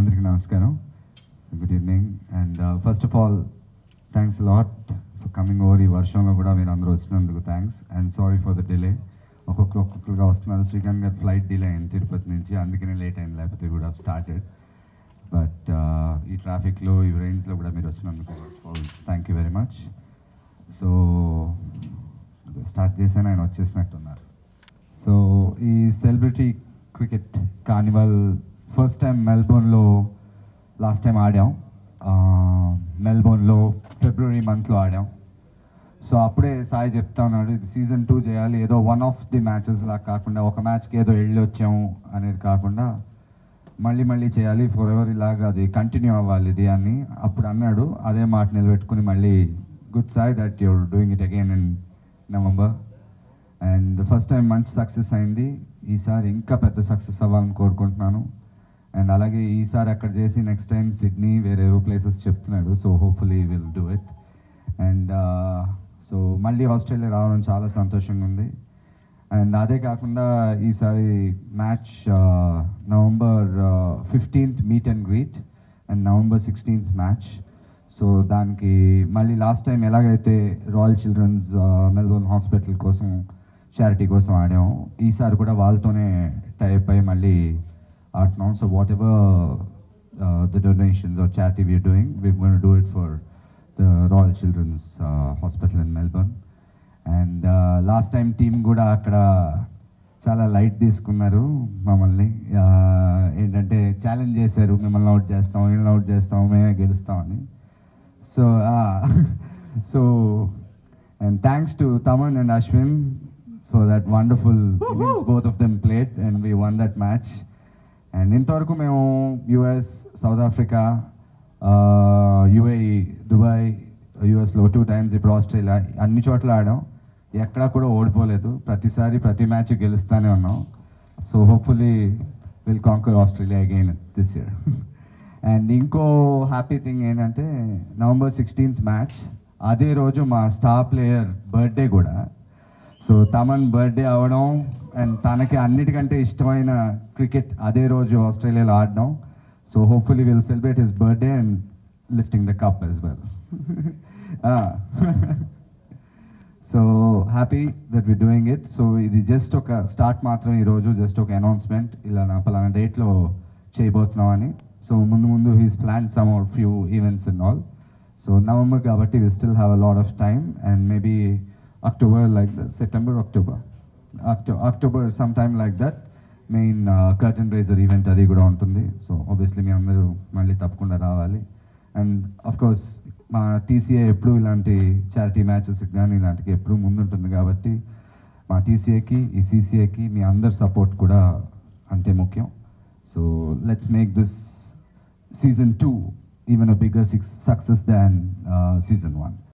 అందరికీ నమస్కారం. Good evening. And first of all thanks lot for coming over. ఈ వర్షంలో కూడా మీరు అందరూ వచ్చినందుకు thanks. And sorry for the delay. ఒక్కొక్కరుగా వస్తున్నారు. శ్రీకాంత్ గారు ఫ్లైట్ డిలే అయింది తిరుపతి నుంచి, అందుకనే లేట్ అయింది, లేకపోతే వుడ్ హావ్ స్టార్టెడ్. బట్ ఈ ట్రాఫిక్లో ఈ రైన్స్లో కూడా మీరు వచ్చినందుకు thank you very much. So start చేశాను, ఆయన వచ్చేసినట్టున్నారు. సో ఈ celebrity cricket carnival first time మెల్బోర్న్లో లాస్ట్ టైం ఆడాం. మెల్బోర్న్లో ఫిబ్రవరి మంత్లో ఆడాం. సో అప్పుడే సాయి చెప్తా ఉన్నాడు, ఇది సీజన్ 2 చేయాలి, ఏదో వన్ ఆఫ్ ది మ్యాచెస్ లా కాకుండా, ఒక మ్యాచ్కి ఏదో వెళ్ళి వచ్చాము అనేది కాకుండా మళ్ళీ చేయాలి, ఫర్ ఎవర్ ఇలాగా అది కంటిన్యూ అవ్వాలి ఇది అని అప్పుడు అన్నాడు. అదే మాట నిలబెట్టుకుని మళ్ళీ good Sai that your doing it again in November. And first time మంచి సక్సెస్ అయింది. ఈసారి ఇంకా పెద్ద సక్సెస్ అవ్వాలని కోరుకుంటున్నాను. అండ్ అలాగే ఈసారి అక్కడ చేసి నెక్స్ట్ టైం సిడ్నీ వేరే ప్లేసెస్ చెప్తున్నాడు. So hopefully will do it. And so మళ్ళీ ఆస్ట్రేలియా రావడం చాలా సంతోషంగా ఉంది. అండ్ అదే కాకుండా ఈసారి match November 15th meet and greet and November 16th match. So దానికి మళ్ళీ లాస్ట్ టైం ఎలాగైతే రాయల్ చిల్డ్రన్స్ మెల్బోర్న్ హాస్పిటల్ కోసం చారిటీ కోసం ఆడాము, ఈసారి కూడా వాళ్ళతోనే టైప్ అయ్యి మళ్ళీ ఆడుతున్నాం. So whatever the donations or charity we're doing, we're going to do it for the royal children's hospital in Melbourne. And last time team కూడా అక్కడ చాలా లైట్ తీసుకున్నారు మమ్మల్ని. ఏంటంటే ఛాలెంజ్ చేశారు, మిమ్మల్ని అవుట్ చేస్తాం, వీళ్ళని అవుట్ చేస్తాం, మేమే గెలుస్తామని. So and thanks to Taman and Ashwin for that wonderful innings both of them played, and we won that match. And ఇంతవరకు మేము US, south Africa, UAE, Dubai, యూఎస్లో 2 times, ఇప్పుడు ఆస్ట్రేలియా, అన్ని చోట్ల ఆడాం. ఎక్కడా కూడా ఓడిపోలేదు. ప్రతిసారి ప్రతి మ్యాచ్ గెలుస్తూనే ఉన్నాం. So hopefully will conquer Australia again this year. And ఇంకో హ్యాపీ థింగ్ ఏంటంటే నవంబర్ 16th మ్యాచ్, అదే రోజు మా స్టార్ ప్లేయర్ బర్త్డే కూడా. సో తమన్ బర్త్డే అవడం అండ్ తనకి అన్నిటికంటే ఇష్టమైన క్రికెట్ అదే రోజు ఆస్ట్రేలియాలో ఆడడం. So hopefully will celebrate his birthday and lifting the cup as well. So happy that we doing it. So ఇది జస్ట్ ఒక స్టార్ట్ మాత్రం, ఈరోజు జస్ట్ ఒక అనౌన్స్మెంట్, ఇలా నా పలానా డేట్లో చేయబోతున్నాం అని. సో ముందు he's plan some or few events and all. So November కాబట్టి we still have a lot of time, and maybe October, like that, September, October sometime like that, main curtain raiser event అది కూడా ఉంటుంది. So obviously మీ అందరూ మళ్ళీ తప్పకుండా రావాలి. And of course మా TCA ఎప్పుడు ఇలాంటి చారిటీ మ్యాచెస్కి కానీ ఇలాంటికి ఎప్పుడు ముందుంటుంది కాబట్టి మా టీసీఏకి, ఈ సీసీఏకి మీ అందరి సపోర్ట్ కూడా అంతే ముఖ్యం. So let's make this season 2 even a bigger success than season 1.